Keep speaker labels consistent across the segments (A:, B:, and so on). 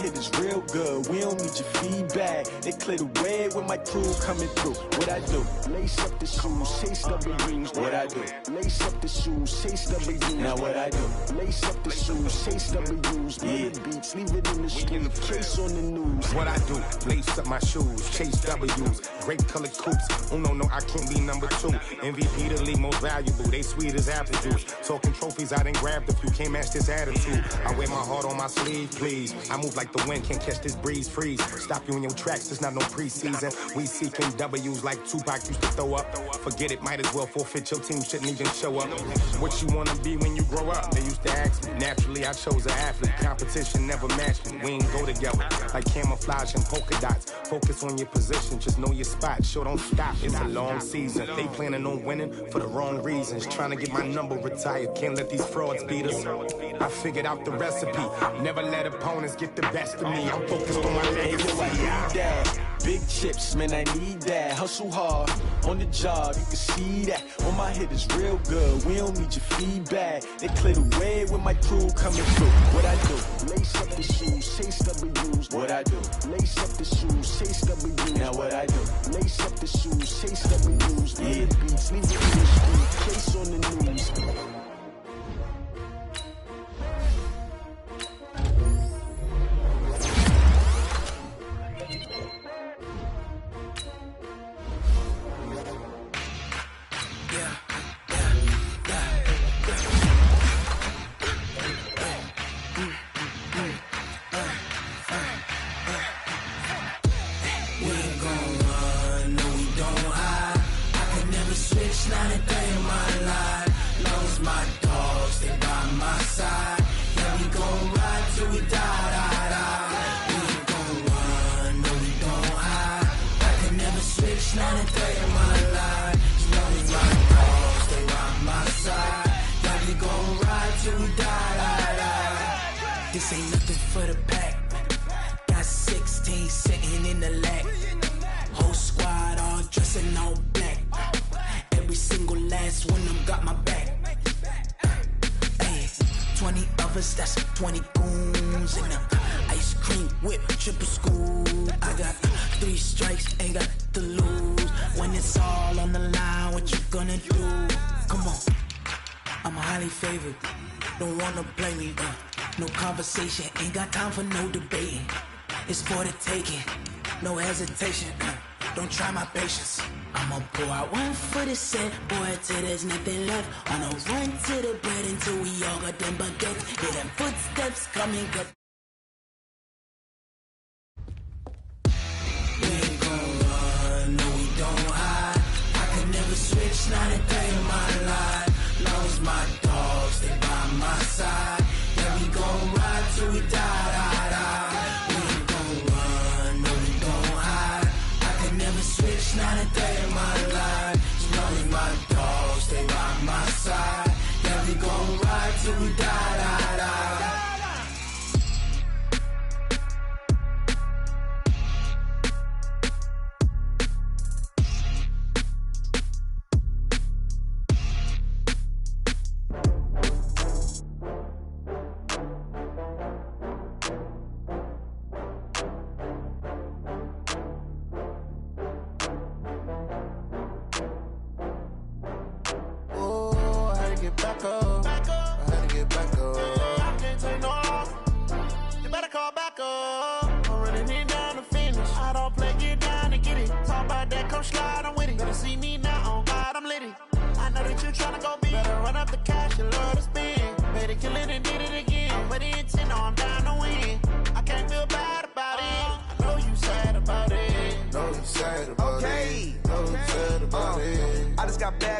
A: hit is real good. We don't need your feedback. They clear the way when my crew coming through. What I do? Lace up the shoes, chase W's. What I do? Lace up the shoes, chase W's. Now what I do? Lace up the shoes, chase W's. Minute beats, leave it in the street, case on the news.
B: What I do? Lace up my shoes, chase W's. Great colored coops. Oh no, I can't be number 2. MVP the league most valuable. They sweet as apple juice. Talking trophies, I done grabbed a few. Can't match this attitude. I wear my heart on my sleeve, please. I move like the wind, can't catch this breeze, freeze. Stop you in your tracks, there's not no preseason. We seeking W's like Tupac used to throw up. Forget it, might as well forfeit. Your team shouldn't even show up. What you wanna be when you grow up? They used to ask me. Naturally, I chose an athlete. Competition never matched me. We ain't go together like camouflage and polka dots. Focus on your position, just know your spot. Sure, don't stop, it's a long season. They planning on winning for the wrong reasons. Trying to get my number retired, can't let these frauds beat us. I figured out the recipe. Never let opponents get the best of me. I'm focused on my legacy.
A: I need that. Big chips, man, I need that. Hustle hard on the job, you can see that. On my hit is real good. We don't need your feedback. They clear the way when my crew coming through. What I do? Lace up the shoes, chase W's. What I do? Lace up the shoes, chase W's. Now what I do? Lace up the shoes, chase W's. Minute beats, leave it in the street, case on the news.
C: Not a day in my life. Long as my dogs stay by my side. Yeah, we gon' ride till we die. We ain't gon' run, no we don't hide. I can never switch, not a day in my life. As long as my dogs stay by my side. Yeah, we gon' ride till we die. This ain't nothing for the pack. Got 16 sitting in the lap. Whole squad all dressing all black. Every single last one of them got my back. Hey, 20 of us, that's 20 goons. And the ice cream whip, triple scoop. I got 3 strikes, ain't got to lose. When it's all on the line, what you gonna do? Come on, I'm highly favored. Don't wanna play me, no conversation. Ain't got time for no debating. It's for the taking, no hesitation. Don't try my patience. I'ma pour out one for the set, boy, till there's nothing left. On a run to the bread until we all got them baguettes. Hear them footsteps coming, cause we ain't gon' run, no we don't hide. I can never switch, not a day in my life. Long as my dogs stay by my side. Yeah, we gon' ride till we die. We ain't gon' run, no we don't hide. I can never switch, not a day in my life. As long as my dogs stay by my side. Yeah, we gon' ride till we die.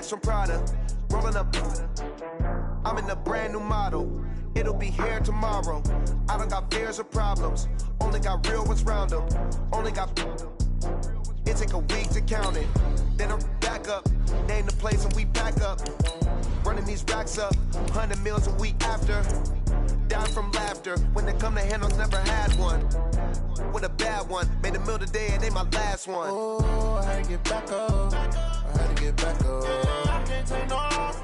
D: From Prada, rolling up. I'm in a brand new model. It'll be here tomorrow. I don't got fears or problems. Only got real ones round them. Only got. It take a week to count it. Then I'm back up. Name the place and we back up. Running these racks up. 100 meals a week after. Down from laughter. When they come to handles, never had one. With a bad one. Made a meal today and ain't my last one.
C: Oh, I had to get back up. I had to get back up. I can't take no loss.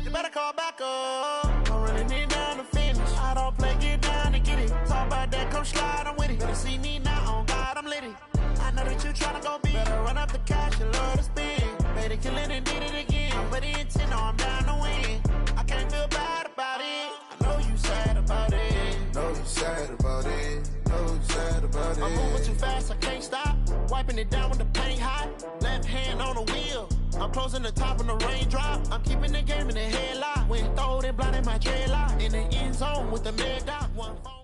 C: You better call back up. I'm running it down to finish. I don't play, get down to get it. Talk about that. I'm sliding with it. Better see me now, on God, I'm litty. I know that you tryna go big. Better run up the cash and love to spend. Made it, kill it, and did it again. But the intent, no, I'm down to win. I can't feel bad about it. I know you sad about it.
D: Know you sad about it. Know you sad about it.
C: I'm moving too fast, I can't stop. Wiping it down when the paint hot. Left hand on the wheel. I'm closing the top when the raindrop. I'm keeping the game in the headlock. When throwed and blinded my dreadlock. In the end zone with the mad dot. One phone.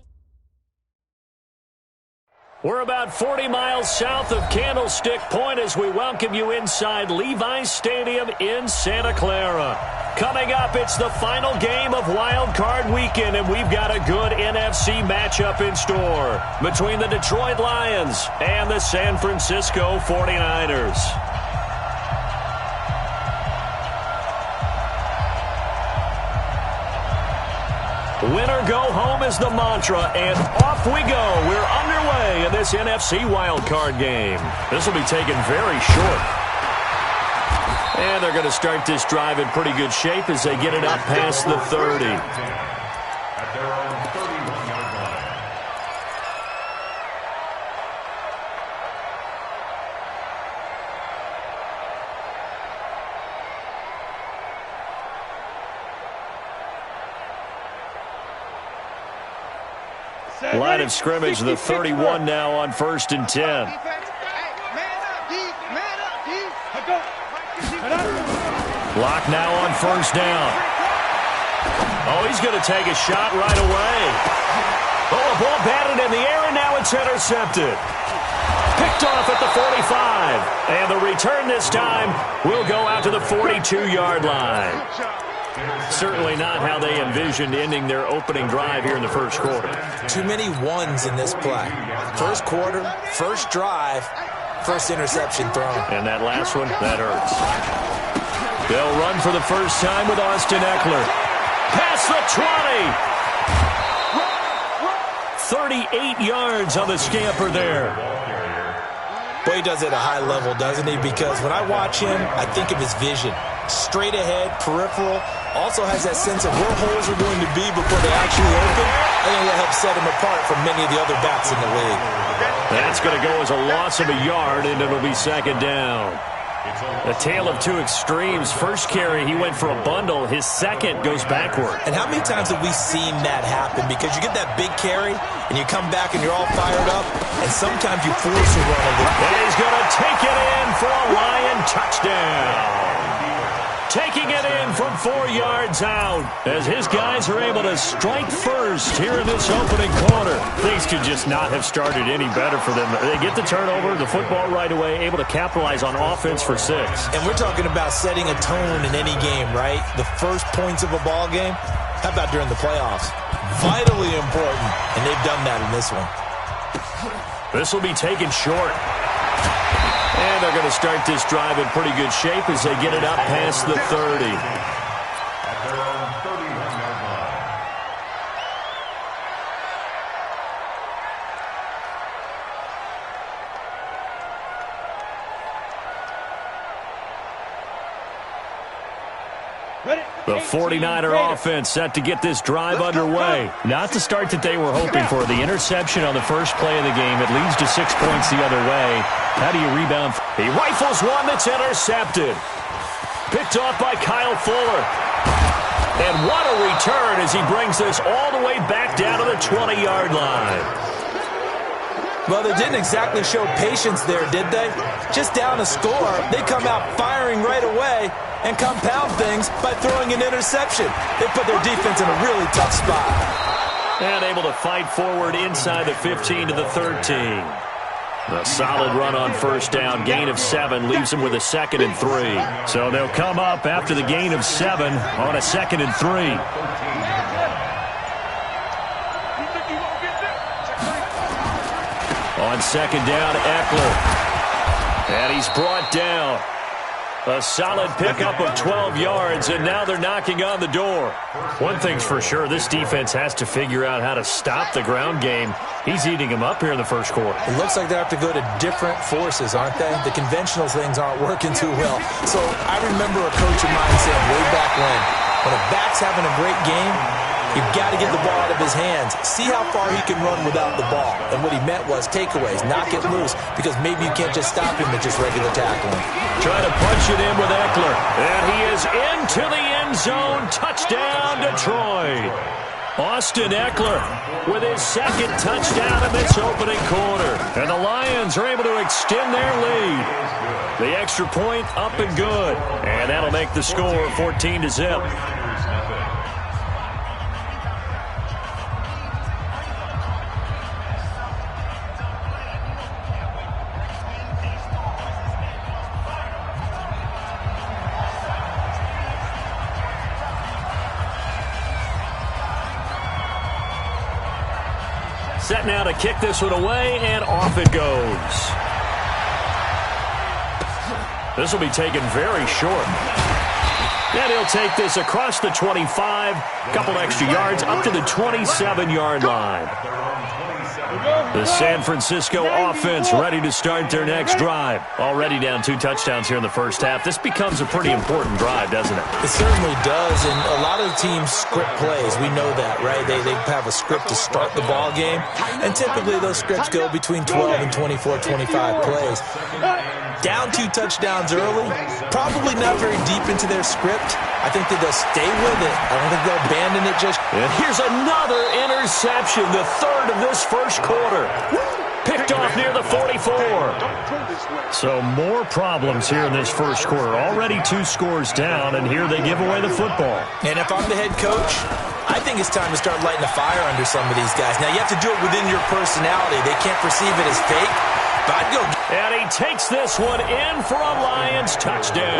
E: We're about 40 miles south of Candlestick Point as we welcome you inside Levi's Stadium in Santa Clara. Coming up, it's the final game of Wild Card Weekend, and we've got a good NFC matchup in store between the Detroit Lions and the San Francisco 49ers. Winner go home is the mantra, and off we go. We're underway in this NFC wildcard game. This will be taken very short. And they're going to start this drive in pretty good shape as they get it up past the 30.
F: At their own 31-yard line.
E: Line of scrimmage, the 31 now on 1st and 10. Lock now on 1st down. Oh, he's going to take a shot right away. Oh, a ball batted in the air, and now it's intercepted. Picked off at the 45. And the return this time will go out to the 42-yard line. Certainly not how they envisioned ending their opening drive here in the first quarter.
G: Too many ones in this play. First quarter, first drive, first interception thrown.
E: And that last one, that hurts. They'll run for the first time with Austin Eckler. Past the 20. 38 yards on the scamper there.
G: Boy, he does it at a high level, doesn't he? Because when I watch him, I think of his vision. Straight ahead, peripheral. Also has that sense of where holes are going to be before they actually open. I think that helps set him apart from many of the other backs in the league.
E: That's going to go as a loss of a yard, and it'll be second down. A tale of two extremes. First carry, he went for a bundle. His second goes backward.
G: And how many times have we seen that happen? Because you get that big carry, and you come back and you're all fired up, and sometimes you force a run a little.
E: And he's going to take it in for a Lion touchdown. Taking it in from 4 yards out as his guys are able to strike first here in this opening quarter. Things could just not have started any better for them. They get the turnover, the football right away, able to capitalize on offense for 6.
G: And we're talking about setting a tone in any game, right? The first points of a ball game. How about during the playoffs? Vitally important, and they've done that in this one.
E: This will be taken short. And they're going to start this drive in pretty good shape as they get it up past the 30.
F: At their own 31-yard line.
E: The 49er offense set to get this drive underway. Not the start that they were hoping for. The interception on the first play of the game. It leads to 6 points the other way. How do you rebound? He rifles one that's intercepted. Picked off by Kyle Fuller. And what a return as he brings this all the way back down to the 20-yard line.
G: Well, they didn't exactly show patience there, did they? Just down a score, they come out firing right away and compound things by throwing an interception. They put their defense in a really tough spot.
E: And able to fight forward inside the 15 to the 13. A solid run on first down. Gain of 7 leaves them with a 2nd and 3. So they'll come up after the gain of 7 on a 2nd and 3. On second down, Eckler. And he's brought down. A solid pickup of 12 yards, and now they're knocking on the door. One thing's for sure, this defense has to figure out how to stop the ground game. He's eating them up here in the first quarter.
G: It looks like they have to go to different forces, aren't they? The conventional things aren't working too well. So I remember a coach of mine saying way back when a back's having a great game, he You've got to get the ball out of his hands. See how far he can run without the ball. And what he meant was takeaways, knock it loose, because maybe you can't just stop him with just regular tackling.
E: Trying to punch it in with Eckler. And he is into the end zone. Touchdown, Detroit. Austin Eckler with his second touchdown in this opening quarter. And the Lions are able to extend their lead. The extra point up and good. And that'll make the score 14-0. Set now to kick this one away, and off it goes. This will be taken very short. And he'll take this across the 25, couple extra yards, up to the 27-yard line. The San Francisco offense ready to start their next drive. Already down 2 touchdowns here in the first half. This becomes a pretty important drive, doesn't it?
G: It certainly does, and a lot of the teams script plays. We know that, right? They have a script to start the ball game, and typically those scripts go between 12 and 24, 25 plays. Down 2 touchdowns early, probably not very deep into their script. I think that they'll stay with it. I don't think they'll abandon it just.
E: And here's another interception, the third of this first quarter. Picked off near the 44. So more problems here in this first quarter. Already 2 scores down, and here they give away the football.
G: And if I'm the head coach, I think it's time to start lighting a fire under some of these guys. Now, you have to do it within your personality. They can't perceive it as fake. But I'd go.
E: And he takes this one in for a Lions touchdown.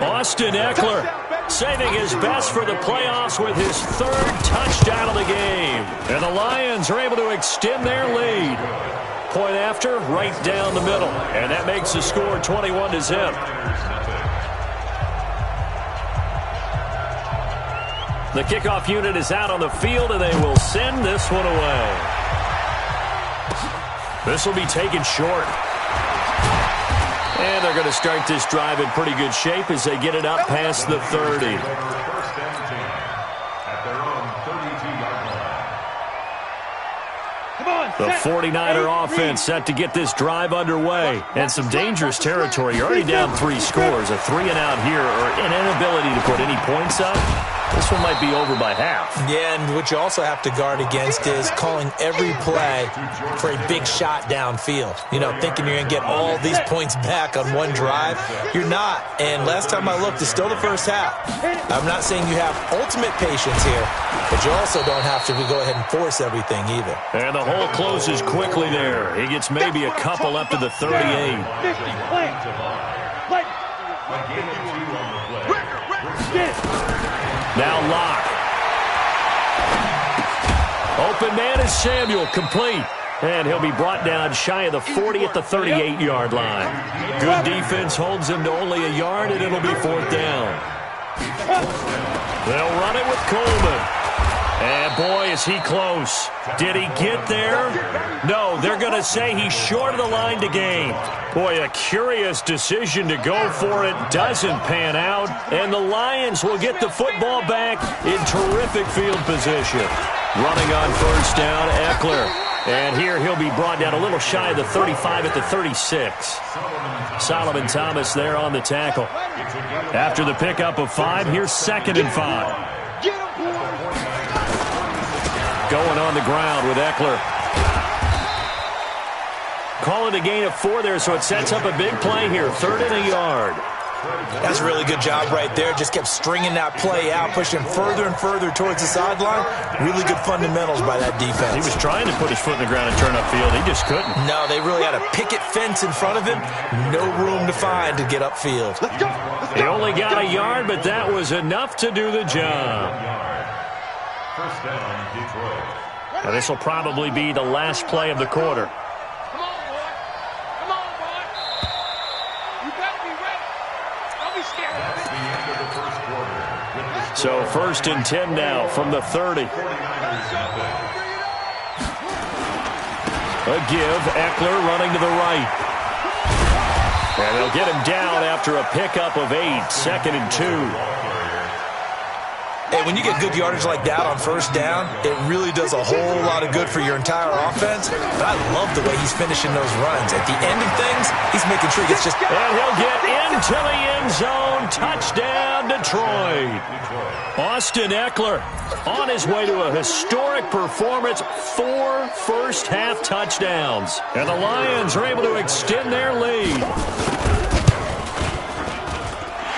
E: Austin Eckler saving his best for the playoffs with his 3rd touchdown of the game. And the Lions are able to extend their lead. Point after, right down the middle. And that makes the score 21-0. The kickoff unit is out on the field, and they will send this one away. This will be taken short. And they're going to start this drive in pretty good shape as they get it up past the 30. The 49er offense set to get this drive underway. And some dangerous territory. You're already down 3 scores. A 3-and-out here, or an inability to put any points up. This one might be over by half.
G: Yeah, and what you also have to guard against is calling every play for a big shot downfield. You know, thinking you're going to get all these points back on one drive. You're not. And last time I looked, it's still the first half. I'm not saying you have ultimate patience here, but you also don't have to go ahead and force everything either.
E: And the hole closes quickly there. He gets maybe a couple up to the 38. Now Locke. Open man is Samuel, complete. And he'll be brought down shy of the 40 at the 38-yard line. Good defense holds him to only a yard, and it'll be 4th down. They'll run it with Coleman. And boy, is he close. Did he get there? No, they're going to say he's short of the line to gain. Boy, a curious decision to go for it. Doesn't pan out. And the Lions will get the football back in terrific field position. Running on 1st down, Eckler. And here he'll be brought down a little shy of the 35 at the 36. Solomon Thomas there on the tackle. After the pickup of 5, here's 2nd and 5. Going on the ground with Eckler. Call it a gain of 4 there, so it sets up a big play here. 3rd and a yard.
G: That's a really good job right there. Just kept stringing that play out, pushing further and further towards the sideline. Really good fundamentals by that defense.
E: He was trying to put his foot in the ground and turn upfield. He just couldn't.
G: No, they really had a picket fence in front of him. No room to find to get upfield.
E: He only got a yard, but that was enough to do the job.
F: 1st down, Detroit.
E: Now, this will probably be the last play of the quarter. So 1st and 10 now from the 30. A give, Eckler running to the right. And they'll get him down after a pickup of 8, 2nd and 2.
G: Hey, when you get good yardage like that on first down, it really does a whole lot of good for your entire offense. But I love the way he's finishing those runs. At the end of things, he's making sure he gets just...
E: And he'll get into the end zone. Touchdown, Detroit. Austin Eckler on his way to a historic performance. 4 first-half touchdowns. And the Lions are able to extend their lead.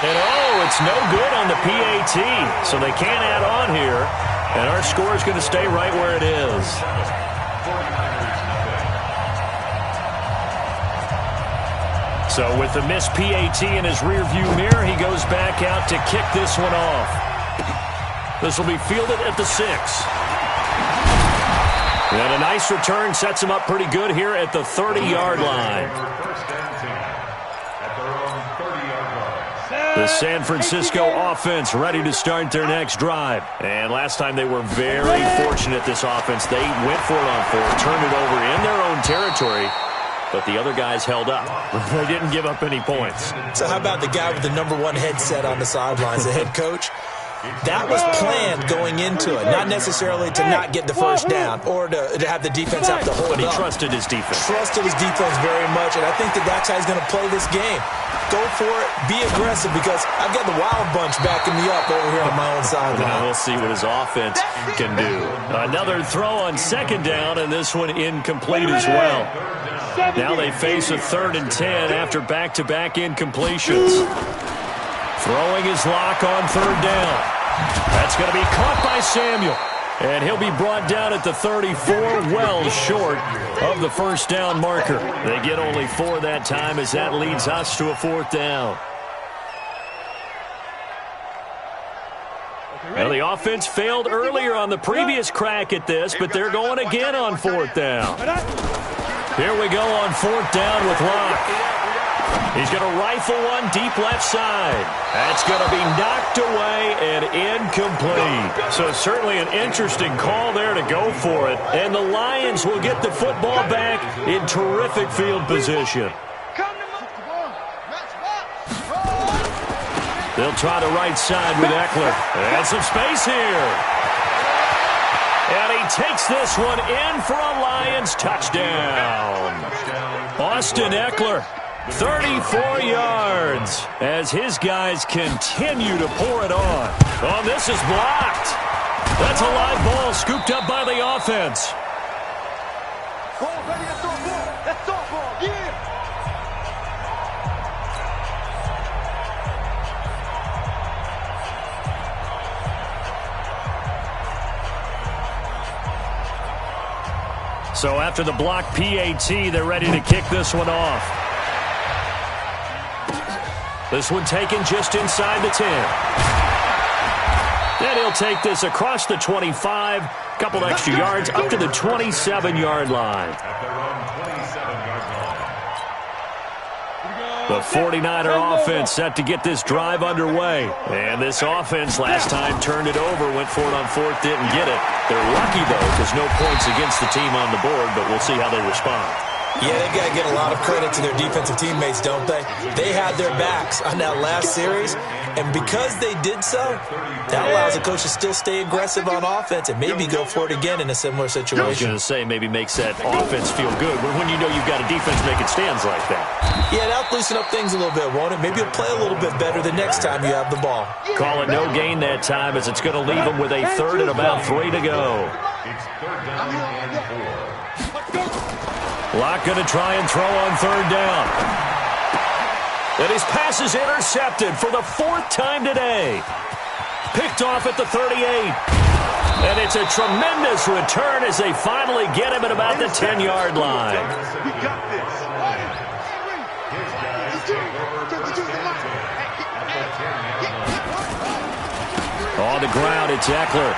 E: And, it's no good on the PAT, so they can't add on here. And our score is going to stay right where it is. So with the missed PAT in his rearview mirror, he goes back out to kick this one off. This will be fielded at the 6. And a nice return sets him up pretty good here at the 30-yard line. The San Francisco offense ready to start their next drive. And last time they were very fortunate, this offense. They went for it on 4, turned it over in their own territory, but the other guys held up. They didn't give up any points.
G: So how about the guy with the #1 headset on the sidelines, the head coach? That was planned going into it, not necessarily to not get the first down or to have the defense have to hold up.
E: But he trusted his defense.
G: Trusted his defense very much, and I think that's how he's going to play this game. Go for it, be aggressive, because I've got the wild bunch backing me up over here on my own sideline.
E: Now we'll see what his offense can do. Another throw on 2nd down, and this one incomplete as well. Now they face a 3rd and 10 after back-to-back incompletions. Throwing his lock on 3rd down. That's going to be caught by Samuel. And he'll be brought down at the 34, well short of the first down marker. They get only 4 that time as that leads us to a 4th down. Well, the offense failed earlier on the previous crack at this, but they're going again on 4th down. Here we go on 4th down with Locke. He's going to rifle one deep left side. That's going to be knocked away and incomplete. So certainly an interesting call there to go for it. And the Lions will get the football back in terrific field position. They'll try the right side with Eckler. And some space here. And he takes this one in for a Lions touchdown. Austin Eckler. 34 yards as his guys continue to pour it on. Oh, this is blocked. That's a live ball scooped up by the offense. So after the blocked PAT, they're ready to kick this one off. This one taken just inside the 10. Then he'll take this across the 25, couple extra yards up to the 27-yard line. The 49er offense set to get this drive underway. And this offense last time turned it over, went for it on 4th, didn't get it. They're lucky, though, because no points against the team on the board, but we'll see how they respond.
G: Yeah, they got to get a lot of credit to their defensive teammates, don't they? They had their backs on that last series, and because they did so, that allows the coach to still stay aggressive on offense and maybe go for it again in a similar situation.
E: I was going to say maybe makes that offense feel good when you know you've got a defense making stands like that.
G: Yeah, that'll loosen up things a little bit, won't it? Maybe you'll play a little bit better the next time you have the ball.
E: Call it no gain that time as it's going to leave them with a 3rd and about 3 to go.
F: It's 3rd down and 4.
E: Locke going to try and throw on 3rd down. And his pass is intercepted for the 4th time today. Picked off at the 38. And it's a tremendous return as they finally get him at about the 10-yard line.
F: We got this. His guys take over first and 10 at the 10-yard line.
E: On the ground, it's Eckler.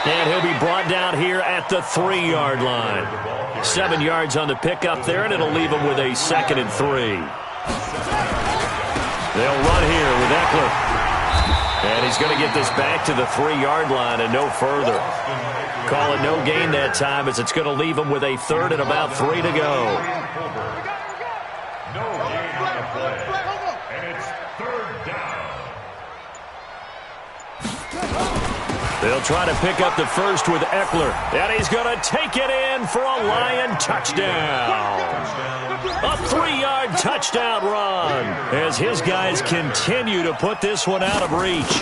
E: And he'll be brought down here at the 3-yard line. 7 yards on the pickup there, and it'll leave him with a 2nd and 3. They'll run here with Eckler. And he's going to get this back to the 3-yard line and no further. Call it no gain that time as it's going to leave him with a 3rd and about 3 to go.
F: No gain on the play. And it's 3rd down.
E: They'll try to pick up the first with Eckler. And he's going to take it in for a Lion touchdown. A 3-yard touchdown run as his guys continue to put this one out of reach.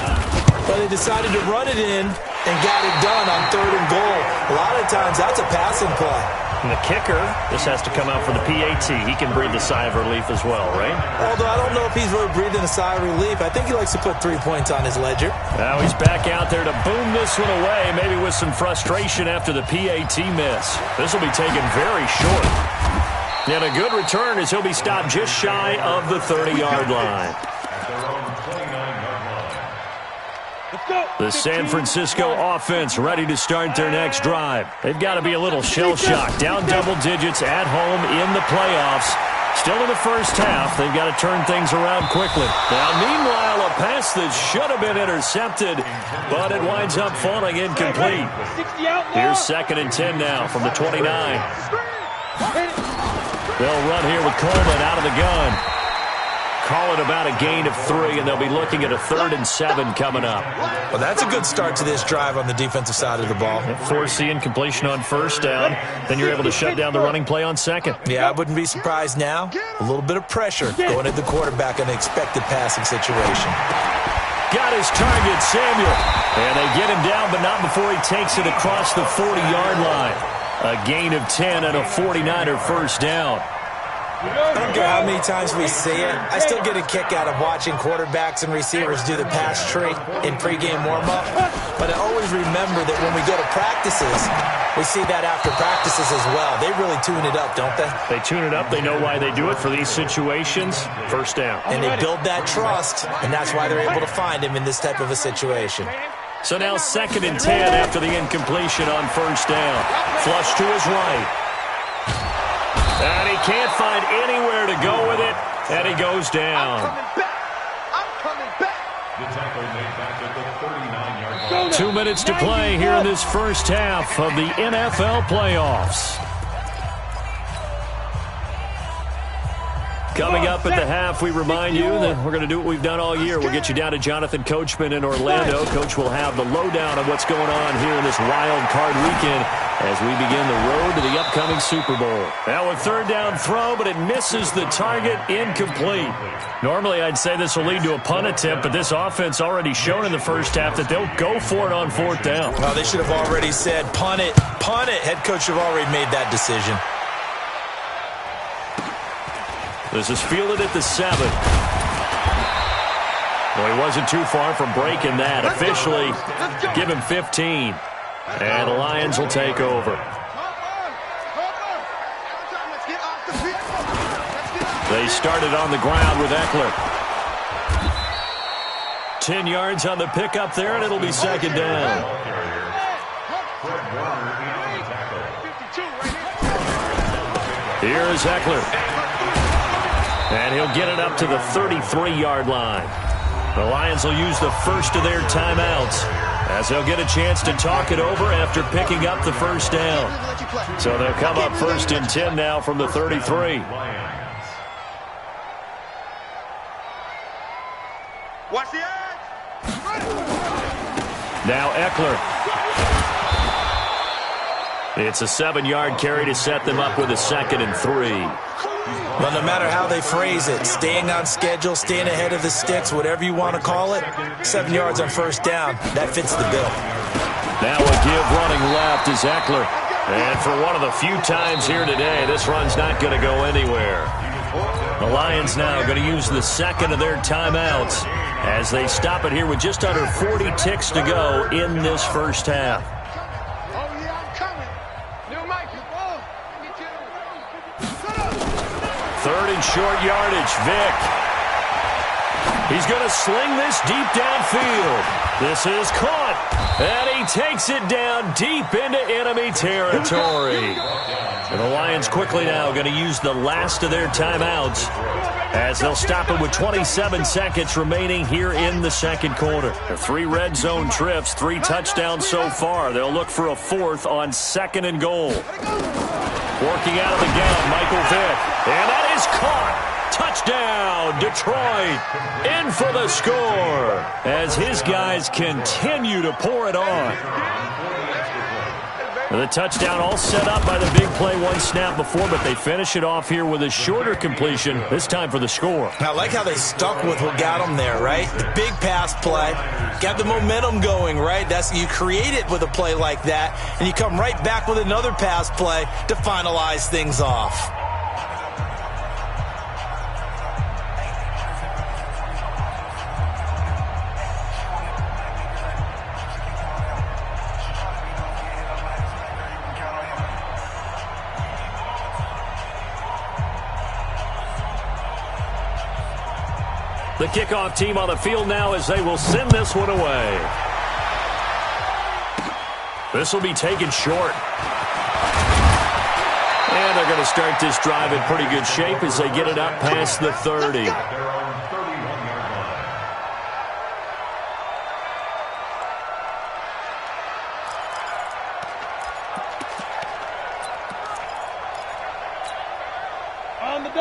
G: Well, they decided to run it in and got it done on 3rd and goal. A lot of times, that's a passing play.
E: And the kicker, this has to come out for the PAT. He can breathe a sigh of relief as well, right?
G: Although I don't know if he's really breathing a sigh of relief. I think he likes to put 3 points on his ledger.
E: Now he's back out there to boom this one away, maybe with some frustration after the PAT miss. This will be taken very short. And a good return as he'll be stopped just shy of the 30-yard line. The San Francisco offense ready to start their next drive. They've got to be a little shell-shocked. Down double digits at home in the playoffs. Still in the first half. They've got to turn things around quickly. Now, meanwhile, a pass that should have been intercepted, but it winds up falling incomplete. Here's 2nd and 10 now from the 29. They'll run here with Coleman out of the gun. Call it about a gain of 3, and they'll be looking at a 3rd and 7 coming up.
G: Well, that's a good start to this drive on the defensive side of the ball.
E: Force the incompletion on 1st down. Then you're able to shut down the running play on 2nd.
G: Yeah, I wouldn't be surprised now. A little bit of pressure going at the quarterback in an expected passing situation.
E: Got his target, Samuel. And they get him down, but not before he takes it across the 40-yard line. A gain of 10 and a 49er first down.
G: I don't care how many times we see it. I still get a kick out of watching quarterbacks and receivers do the pass tree in pregame warm-up. But I always remember that when we go to practices, we see that after practices as well. They really tune it up, don't they?
E: They tune it up. They know why they do it for these situations. First down.
G: And they build that trust, and that's why they're able to find him in this type of a situation.
E: So now 2nd and 10 after the incompletion on 1st down. Flush to his right. And he can't find anywhere to go with it, and he goes down.
D: I'm coming back.
F: The tackle made back at the 39-yard line.
E: 2 minutes to play here in this first half of the NFL playoffs. Coming up at the half, we remind you that we're going to do what we've done all year. We'll get you down to Jonathan Coachman in Orlando. Coach will have the lowdown of what's going on here in this wild card weekend as we begin the road to the upcoming Super Bowl. Now a 3rd down throw, but it misses the target, incomplete. Normally I'd say this will lead to a punt attempt, but this offense already shown in the first half that they'll go for it on 4th down.
G: Well, they should have already said, punt it, punt it. Head coach should have already made that decision.
E: This is fielded at the 7. Well, he wasn't too far from breaking that. Officially, give him 15. And the Lions will take over. They started on the ground with Eckler. 10 yards on the pickup there, and it'll be 2nd down. Here's Eckler. And he'll get it up to the 33-yard line. The Lions will use the first of their timeouts as they'll get a chance to talk it over after picking up the 1st down. So they'll come up 1st and 10 now from the 33.
D: Watch the edge.
E: Now Eckler. It's a 7-yard carry to set them up with a 2nd and 3.
G: Well, no matter how they phrase it, staying on schedule, staying ahead of the sticks, whatever you want to call it, 7 yards on 1st down, that fits the bill.
E: Now a give running left is Eckler. And for one of the few times here today, this run's not going to go anywhere. The Lions now going to use the 2nd of their timeouts as they stop it here with just under 40 ticks to go in this first half. 3rd and short yardage, Vick. He's going to sling this deep downfield. This is caught, and he takes it down deep into enemy territory. And the Lions quickly now going to use the last of their timeouts as they'll stop it with 27 seconds remaining here in the 2nd quarter. 3 red zone trips, 3 touchdowns so far. They'll look for a 4th on 2nd and goal. Working out of the gun, Michael Vick. And that is caught. Touchdown, Detroit, in for the score as his guys continue to pour it on. The touchdown all set up by the big play one snap before, but they finish it off here with a shorter completion, this time for the score.
G: I like how they stuck with what got them there, right? The big pass play, got the momentum going, right? You create it with a play like that, and you come right back with another pass play to finalize things off.
E: The kickoff team on the field now as they will send this one away. This will be taken short. And they're going to start this drive in pretty good shape as they get it up past the 30.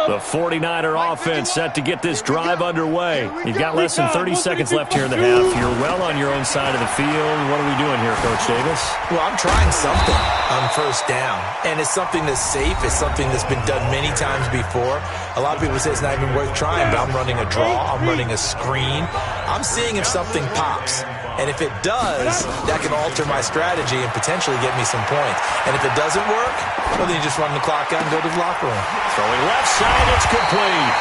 E: The 49er offense set to get this drive underway. You've got less than 30 seconds left here in the half. You're well on your own side of the field. What are we doing here, Coach Davis?
G: Well, I'm trying something on first down, and it's something that's safe. It's something that's been done many times before. A lot of people say it's not even worth trying, but I'm running a draw. I'm running a screen. I'm seeing if something pops. And if it does, that can alter my strategy and potentially get me some points. And if it doesn't work, well, then you just run the clock out and go to the locker room.
E: Throwing left side, it's complete.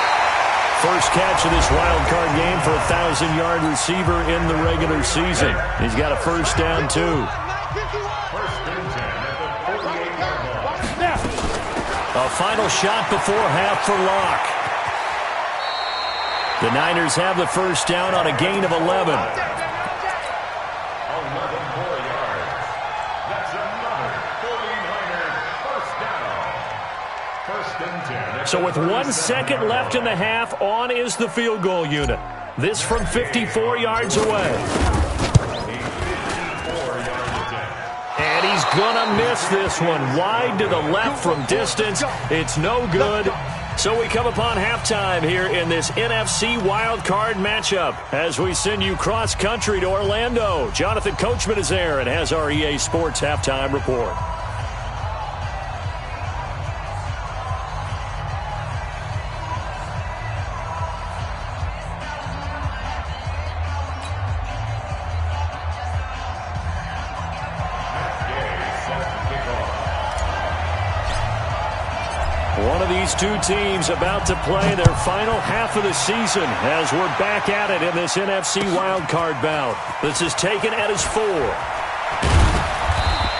E: First catch of this wild card game for a 1,000-yard receiver in the regular season. He's got a first down, too. A final shot before half for Locke. The Niners have the first down on a gain of 11. So with 1 second left in the half, on is the field goal unit. This from 54 yards away. And he's gonna miss this one. Wide to the left from distance. It's no good. So we come upon halftime here in this NFC wildcard matchup as we send you cross-country to Orlando. Jonathan Coachman is there and has our EA Sports halftime report. One of these two teams about to play their final half of the season as we're back at it in this NFC wildcard bout. This is taken at his 4.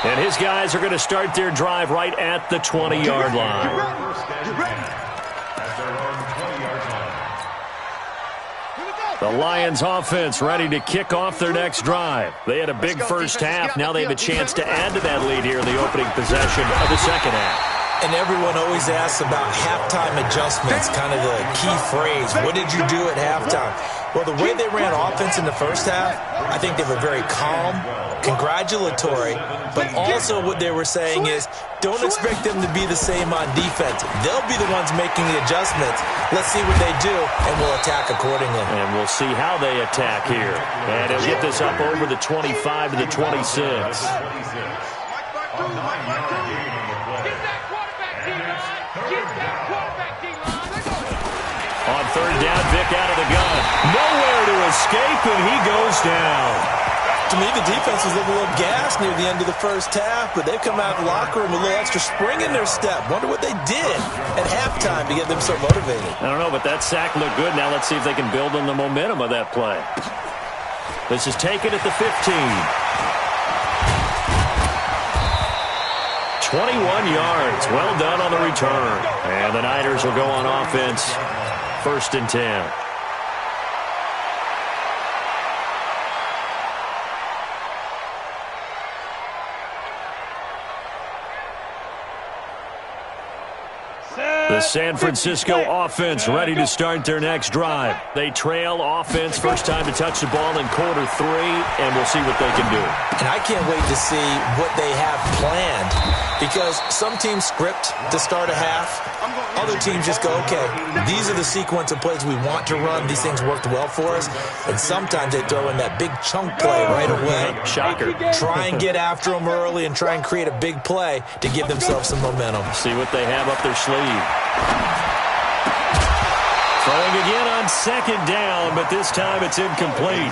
E: And his guys are going to start their drive right at the 20-yard line. The Lions offense ready to kick off their next drive. They had a big first half. Now they have a chance to add to that lead here in the opening possession of the second half.
G: And everyone always asks about halftime adjustments, kind of the key phrase. What did you do at halftime? Well, the way they ran offense in the first half, I think they were very calm, congratulatory, but also what they were saying is don't expect them to be the same on defense. They'll be the ones making the adjustments. Let's see what they do, and we'll attack accordingly.
E: And we'll see how they attack here. And he'll get this up over the 25 to the 26. On third down, Vic out of the gun. Nowhere to escape, and he goes down.
G: To me, the defense was looking a little gassed near the end of the first half, but they've come out of the locker room with a little extra spring in their step. Wonder what they did at halftime to get them so motivated.
E: I don't know, but that sack looked good. Now let's see if they can build on the momentum of that play. This is taken at the 15. 21 yards. Well done on the return. And the Niners will go on offense. First and 10. The San Francisco offense ready to start their next drive. They trail offense, first time to touch the ball in quarter 3, and we'll see what they can do.
G: And I can't wait to see what they have planned because some teams script to start a half. Other teams just go, okay, these are the sequence of plays we want to run. These things worked well for us. And sometimes they throw in that big chunk play right away.
E: Shocker.
G: Try and get after them early and try and create a big play to give themselves some momentum.
E: See what they have up their sleeve. Throwing again on second down, but this time it's incomplete.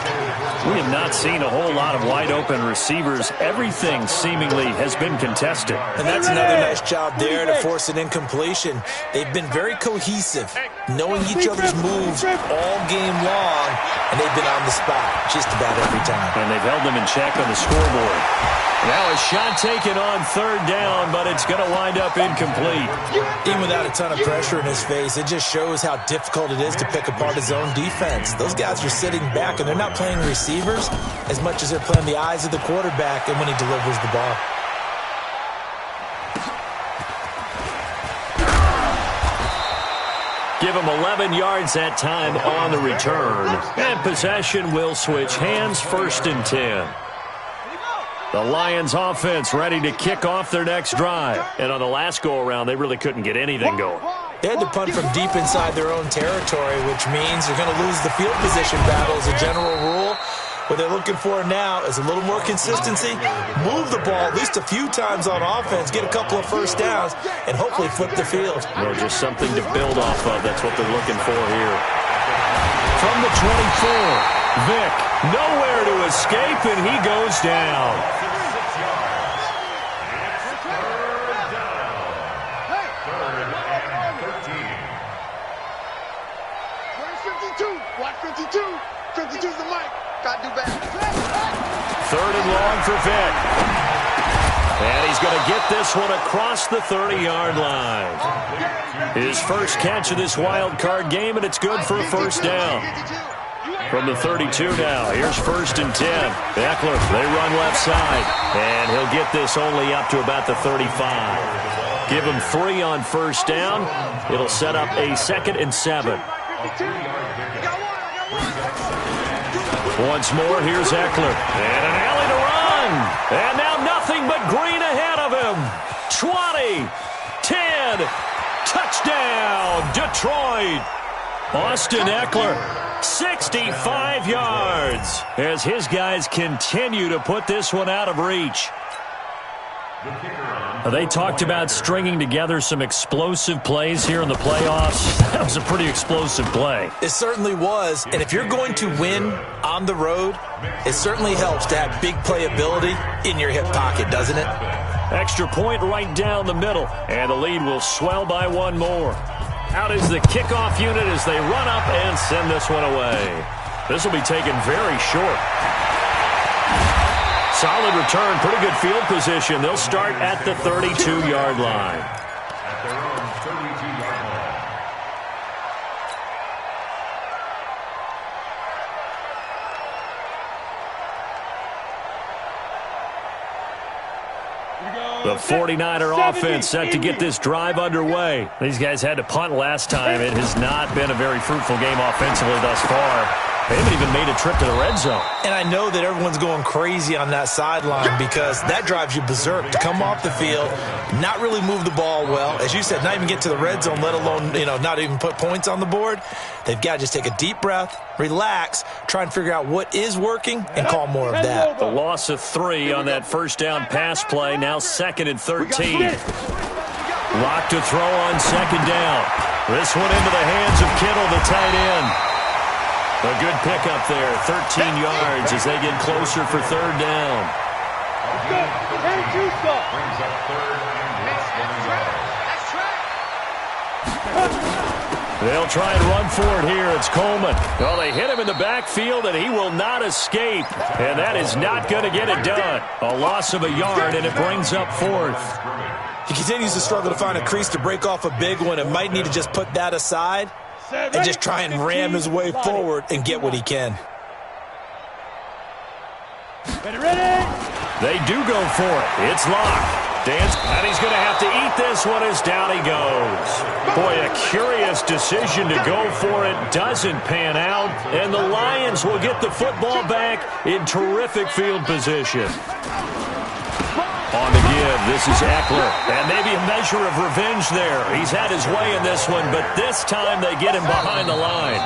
E: We have not seen a whole lot of wide-open receivers. Everything seemingly has been contested.
G: And that's another nice job there to force an incompletion. They've been very cohesive, knowing each other's moves all game long, and they've been on the spot just about every time.
E: And they've held them in check on the scoreboard. Now a shot taken on third down, but it's going to wind up incomplete.
G: Even without a ton of pressure in his face, it just shows how difficult it is to pick apart his own defense. Those guys are sitting back, and they're not playing receivers as much as they're playing the eyes of the quarterback and when he delivers the ball.
E: Give him 11 yards that time on the return. And possession will switch hands, 1st and 10. The Lions offense ready to kick off their next drive. And on the last go-around, they really couldn't get anything going.
G: They had to punt from deep inside their own territory, which means they're going to lose the field position battle as a general rule. What they're looking for now is a little more consistency, move the ball at least a few times on offense, get a couple of first downs, and hopefully flip the field.
E: Well, just something to build off of. That's what they're looking for here. From the 24, Vick, nowhere to escape, and he goes down.
H: Watch 52. 52's the mic. Got to do better.
E: 3rd and long for Vick. And he's going to get this one across the 30-yard line. His first catch of this wild card game, and it's good for a first down. From the 32 now, here's 1st and 10. Eckler, they run left side. And he'll get this only up to about the 35. Give him 3 on first down. It'll set up a 2nd and 7. Once more, here's Eckler. And an alley to run. And now nothing but green ahead of him. 20, 10, touchdown, Detroit. Austin Eckler, 65 yards, as his guys continue to put this one out of reach. They talked about stringing together some explosive plays here in the playoffs. That was a pretty explosive play.
G: It certainly was, and if you're going to win on the road, it certainly helps to have big playability in your hip pocket, doesn't it?
E: Extra point right down the middle, and the lead will swell by 1 more. Out is the kickoff unit as they run up and send this one away. This will be taken very short. Solid return, pretty good field position. They'll start at the 32-yard line. The 49er offense set to get this drive underway. These guys had to punt last time. It has not been a very fruitful game offensively thus far. They haven't even made a trip to the red zone. And I know that everyone's going crazy on that sideline because that drives you berserk to come off the field, not really move the ball well. As you said, not even get to the red zone, let alone, not even put points on the board. They've got to just take a deep breath, relax, try and figure out what is working, and call more of that. The loss of 3 on that first down pass play, now 2nd and 13. Lock to throw on 2nd down. This one into the hands of Kittle, the tight end. A good pickup there, 13 yards as they get closer for 3rd down. They'll try and run for it here. It's Coleman. Well, they hit him in the backfield, and he will not escape. And that is not going to get it done. A loss of a yard, and it brings up 4th.
G: He continues to struggle to find a crease to break off a big one and might need to just put that aside and just try and ram his way forward and get what he can.
E: They do go for it. It's locked. And he's going to have to eat this one as down he goes. Boy, a curious decision to go for it. Doesn't pan out. And the Lions will get the football back in terrific field position. On the give, this is Eckler. And maybe a measure of revenge there. He's had his way in this one, but this time they get him behind the line.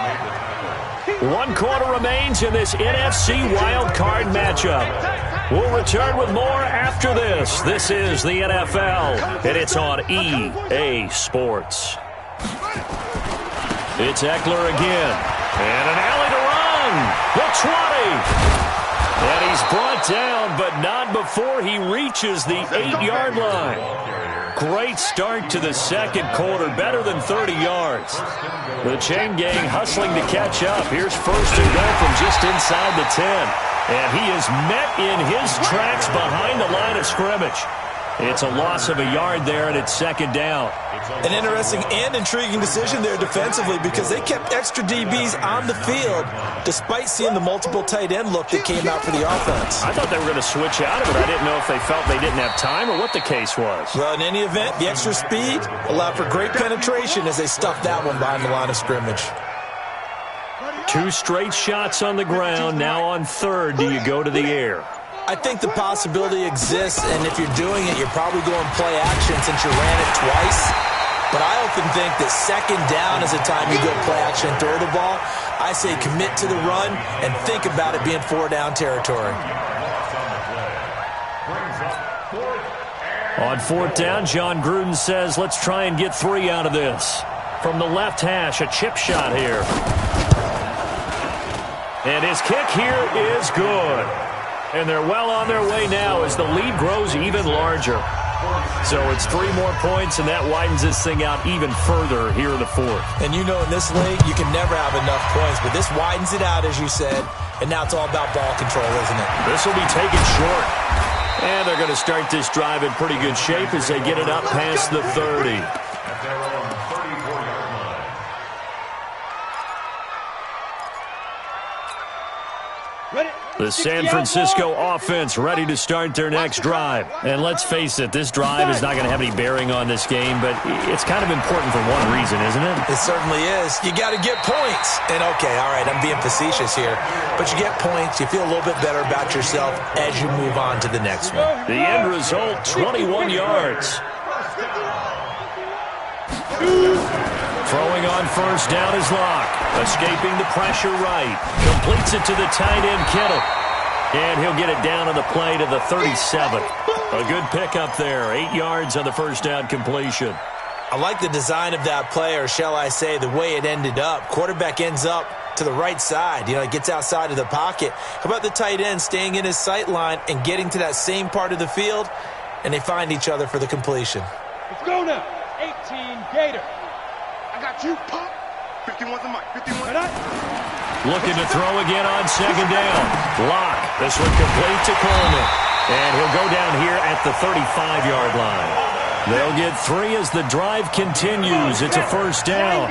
E: 1 quarter remains in this NFC Wild Card matchup. We'll return with more after this. This is the NFL, and it's on EA Sports. It's Eckler again. And an alley to run. The 20. And he's brought down, but not before he reaches the 8-yard line. Great start to the second quarter, better than 30 yards. The chain gang hustling to catch up. Here's first and goal from just inside the 10. And he is met in his tracks behind the line of scrimmage. It's a loss of a yard there, and it's second down.
G: An interesting and intriguing decision there defensively because they kept extra DBs on the field despite seeing the multiple tight end look that came out for the offense.
E: I thought they were going to switch out of it. I didn't know if they felt they didn't have time or what the case was.
G: Well, in any event, the extra speed allowed for great penetration as they stuffed that one behind the line of scrimmage.
E: 2 straight shots on the ground. Now on third, do you go to the air?
G: I think the possibility exists, and if you're doing it, you're probably going play action since you ran it twice. But I often think that second down is the time you go play action and throw the ball. I say commit to the run and think about it being 4-down territory.
E: On 4th down, John Gruden says, let's try and get 3 out of this. From the left hash, a chip shot here. And his kick here is good. And they're well on their way now as the lead grows even larger. So it's 3 more points, and that widens this thing out even further here in the 4th.
G: And you know in this league, you can never have enough points, but this widens it out, as you said, and now it's all about ball control, isn't it?
E: This will be taken short. And they're going to start this drive in pretty good shape as they get it up past the 30. The San Francisco offense ready to start their next drive. And let's face it, this drive is not going to have any bearing on this game, but it's kind of important for one reason, isn't it?
G: It certainly is. You got to get points. And okay, all right, I'm being facetious here, but you get points, you feel a little bit better about yourself as you move on to the next one.
E: The end result, 21 yards. Throwing on first down is Locke. Escaping the pressure right. Completes it to the tight end, Kittle. And he'll get it down on the play to the 37. A good pickup there. 8 yards on the first down completion.
G: I like the design of that play, or shall I say the way it ended up. Quarterback ends up to the right side. You know, he gets outside of the pocket. How about the tight end staying in his sight line and getting to that same part of the field, and they find each other for the completion.
H: Let's go now. 18 Gator. I got you, Pop. 51's the mic. 51.
E: Looking to throw again on second down. Locke. This one complete to Coleman. And he'll go down here at the 35-yard line. They'll get 3 as the drive continues. It's a first down.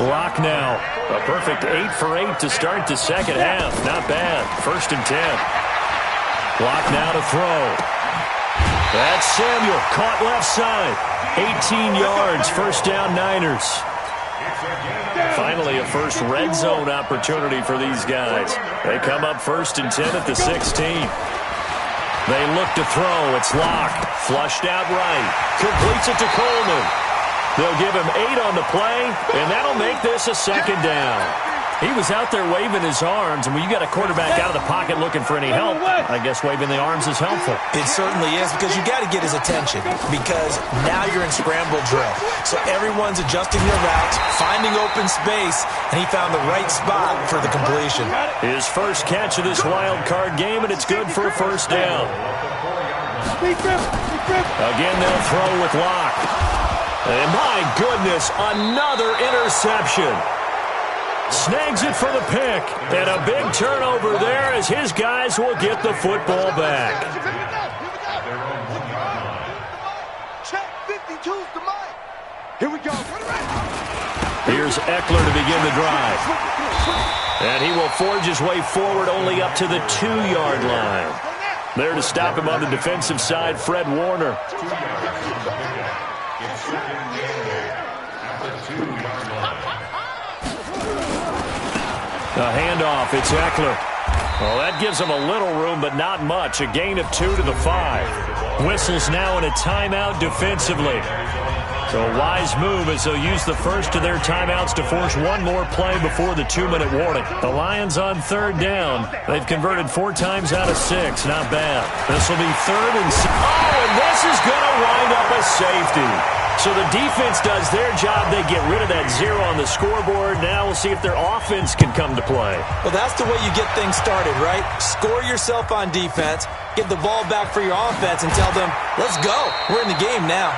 E: Locke now. A perfect 8 for 8 to start the second half. Not bad. 1st and 10. Locke now to throw. That's Samuel. Caught left side. 18 yards. First down, Niners. Finally, a first red zone opportunity for these guys. They come up 1st and 10 at the 16. They look to throw. It's Locke. Flushed out right. Completes it to Coleman. They'll give him 8 on the play, and that'll make this a second down. He was out there waving his arms, and when you got a quarterback out of the pocket looking for any help, I guess waving the arms is helpful.
G: It certainly is, because you got to get his attention, because now you're in scramble drill. So everyone's adjusting their routes, finding open space, and he found the right spot for the completion.
E: His first catch of this wild card game, and it's good for a first down. Again, they'll throw with Locke. And my goodness, another interception. Snags it for the pick, and a big turnover there as his guys will get the football back.
H: Check 52's the mic. Here we go.
E: Here's Eckler to begin the drive. And he will forge his way forward only up to the 2-yard line. There to stop him on the defensive side, Fred Warner. A handoff, it's Eckler. Well, that gives them a little room, but not much. A gain of 2 to the 5. Whistles now in a timeout defensively. So a wise move as they'll use the first of their timeouts to force one more play before the 2-minute warning. The Lions on 3rd down. They've converted 4 times out of 6. Not bad. This will be 3rd and 6. Oh, and this is going to wind up a safety. So the defense does their job. They get rid of that 0 on the scoreboard. Now we'll see if their offense can come to play.
G: Well, that's the way you get things started, right? Score yourself on defense, get the ball back for your offense, and tell them, let's go. We're in the game now.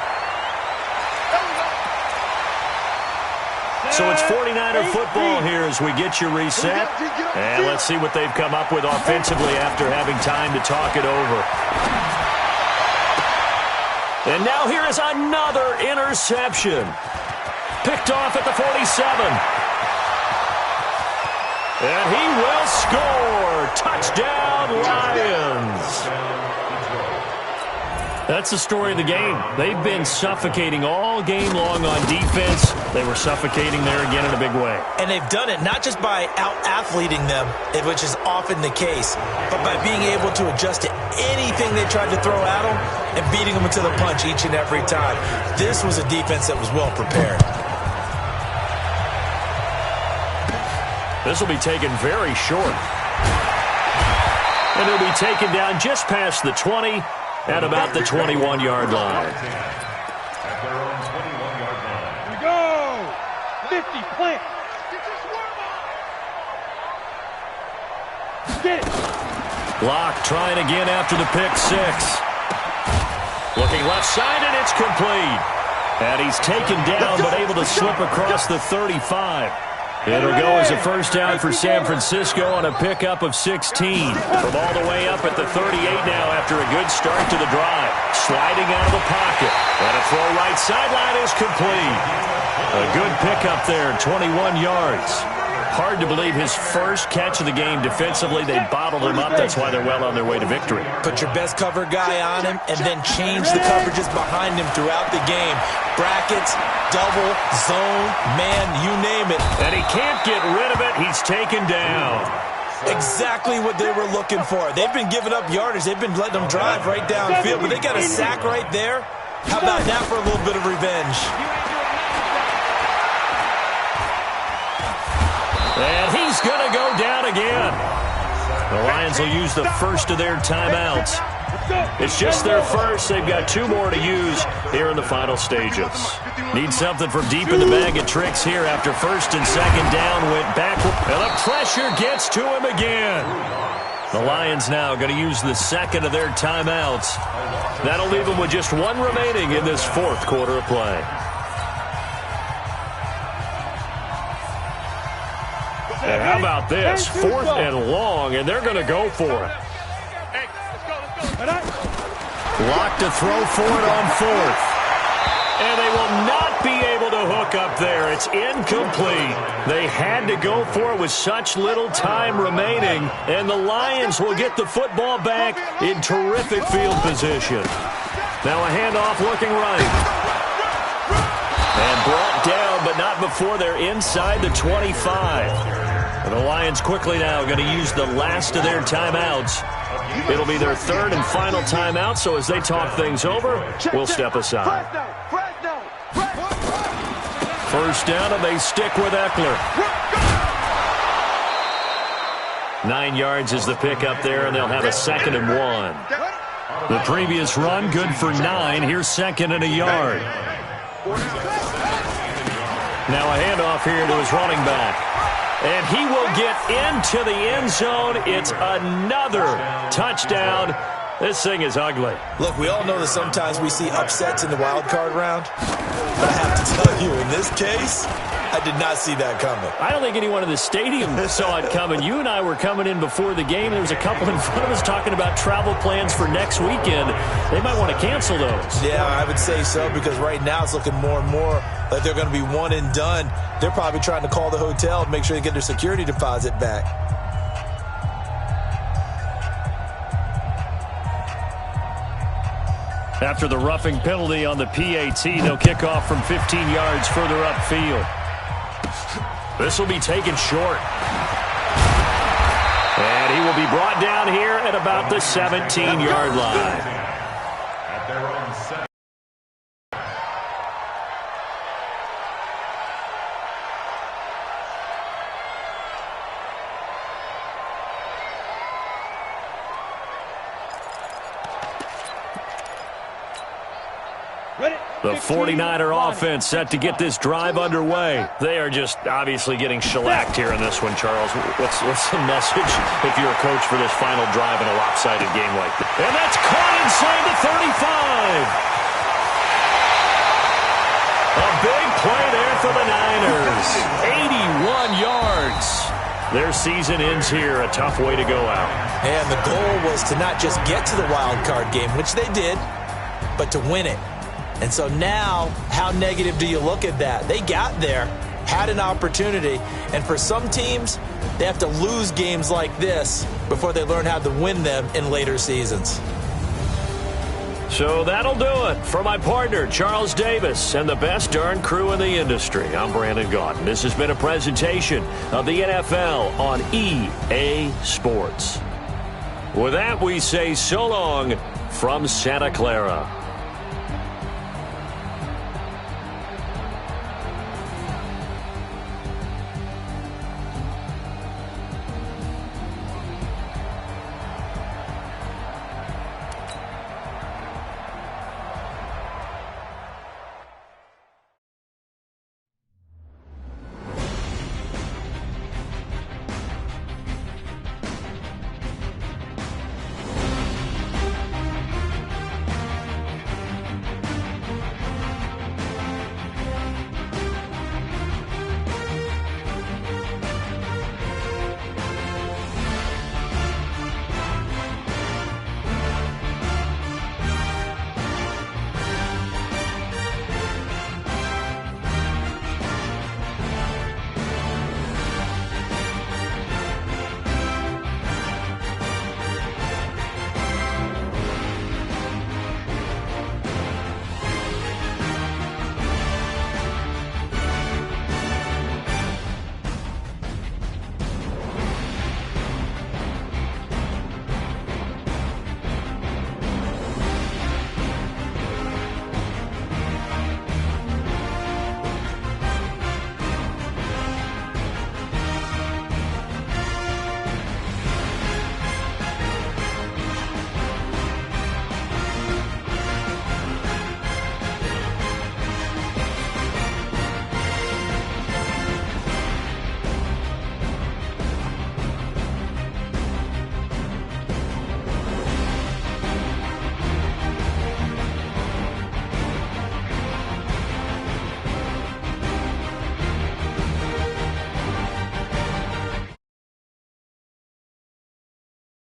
E: So it's 49er football here as we get you reset. And let's see what they've come up with offensively after having time to talk it over. And now here is another interception. Picked off at the 47. And he will score. Touchdown, Lions. That's the story of the game. They've been suffocating all game long on defense. They were suffocating there again in a big way.
G: And they've done it not just by out-athleting them, which is often the case, but by being able to adjust to anything they tried to throw at them and beating them into the punch each and every time. This was a defense that was well prepared.
E: This will be taken very short. And it'll be taken down just past the 20 at about the 21-yard line.
F: At their own 21-yard line.
H: Here we go. 50, plant. Get it.
E: Locke trying again after the pick 6. Looking left side, and it's complete. And he's taken down, but able to slip across the 35. It'll go as a first down for San Francisco on a pickup of 16. From all the way up at the 38 now after a good start to the drive. Sliding out of the pocket. And a throw right sideline is complete. A good pickup there, 21 yards. Hard to believe his first catch of the game defensively. They bottled him up. That's why they're well on their way to victory.
G: Put your best cover guy on him and then change the coverages behind him throughout the game. Brackets, double, zone, man, you name it.
E: And he can't get rid of it. He's taken down.
G: Exactly what they were looking for. They've been giving up yardage. They've been letting them drive right downfield, but they got a sack right there. How about that for a little bit of revenge?
E: And he's going to go down again. The Lions will use the first of their timeouts. It's just their first. They've got 2 more to use here in the final stages. Need something from deep in the bag of tricks here after first and second down went backward. And the pressure gets to him again. The Lions now going to use the second of their timeouts. That'll leave them with just 1 remaining in this 4th quarter of play. And how about this? 4th and long, and they're going to go for it. Locked to throw for it on 4th. And they will not be able to hook up there. It's incomplete. They had to go for it with such little time remaining. And the Lions will get the football back in terrific field position. Now a handoff looking right. And brought down, but not before they're inside the 25. And the Lions quickly now going to use the last of their timeouts. It'll be their 3rd and final timeout, so as they talk things over, we'll step aside. First down, and they stick with Eckler. 9 yards is the pickup there, and they'll have a 2nd and 1. The previous run, good for 9. Here's 2nd and a yard. Now a handoff here to his running back. And he will get into the end zone. It's another touchdown. This thing is ugly.
G: Look, we all know that sometimes we see upsets in the wild card round. But I have to tell you, in this case, I did not see that coming.
E: I don't think anyone in the stadium saw it coming. You and I were coming in before the game. There was a couple in front of us talking about travel plans for next weekend. They might want to cancel those.
G: Yeah, I would say so, because right now it's looking more and more like they're going to be one and done. They're probably trying to call the hotel and make sure they get their security deposit back.
E: After the roughing penalty on the PAT, they'll kick off from 15 yards further upfield. This will be taken short. And he will be brought down here at about the 17-yard line.
F: At their own set.
E: The 49er offense set to get this drive underway. They are just obviously getting shellacked here in this one, Charles. What's the message if you're a coach for this final drive in a lopsided game like this? And that's caught inside the 35. A big play there for the Niners. 81 yards. Their season ends here. A tough way to go out.
G: And the goal was to not just get to the wild card game, which they did, but to win it. And so now, how negative do you look at that? They got there, had an opportunity, and for some teams, they have to lose games like this before they learn how to win them in later seasons.
E: So that'll do it for my partner, Charles Davis, and the best darn crew in the industry. I'm Brandon Gaudin. This has been a presentation of the NFL on EA Sports. With that, we say so long from Santa Clara.